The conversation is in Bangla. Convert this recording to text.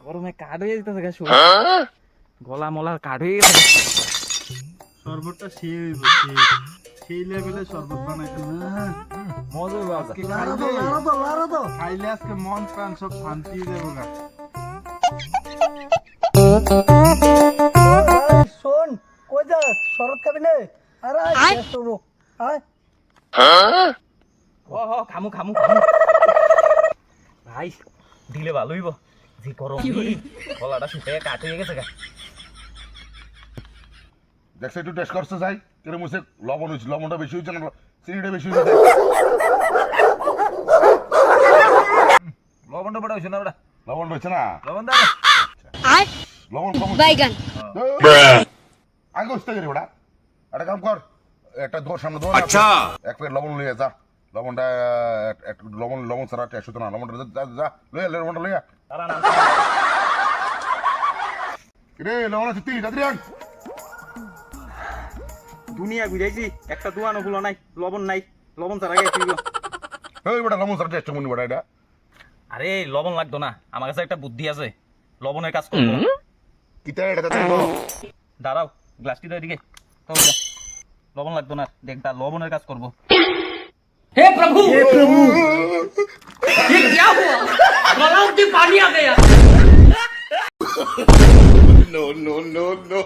গরমে কাঠ হয়ে যেতেছে গা, গলা মলা কাঠ হয়ে গেছে। শরবতটা সেই লেভেলে শরবত বানাইছে না। মজা আজকে খাইলে আজকে মন প্রাণ সব শান্তি দেবো না। শোন, কই যাস? শরৎ খাবি নে? আরে আয় খামু খামু ভাই, দিলে ভালো হইব। যে গরম, গলাটা শুকিয়ে কাঠ হয়ে গেছে গা। দেখছে একটু টেস্ট করতে যাই কেরম হয়েছে। লবণ হয়েছে, লবণটা বেশি হয়েছে না চিনিটা বেশি হয়েছে? লবণটা বড় হয়েছে না বেটা? লবণ হয়েছে না? লবণ দা লবণ কম বাইগান আগে হচ্ছে গেলে বেটা। একটা কাম কর, একটা দোর সামনে দোর, এক প্লেট লবণ লইয়া যা। লবণটা লবণ লবণ ছাড়া টেস্ট হতো না। লবণটা যা লইয়া লবণটা লইয়া রে। লবণ আছে তুই তাড়াতাড়ি আন। দুনিয়া ঘুরাইছি, একটা দোয়ানো গুলো নাই, লবণ নাই, লবণ ছাড়া গেছি। এই বেটা লবণ ছাড়া টেস্ট মনে বেটা এটা। আরে লবণ লাগতো না, আমার কাছে একটা বুদ্ধি আছে, লবণের কাজ করবো। কিতা এটা তাড়াতাড়ি বল। দাঁড়াও, গ্লাসটি দাও এদিকে। লবণ লাগতো না, দেখ দা লবণের কাজ করবো। हे प्रभु ये क्या हुआ गलाव में पानी आ गया No, no, no, no.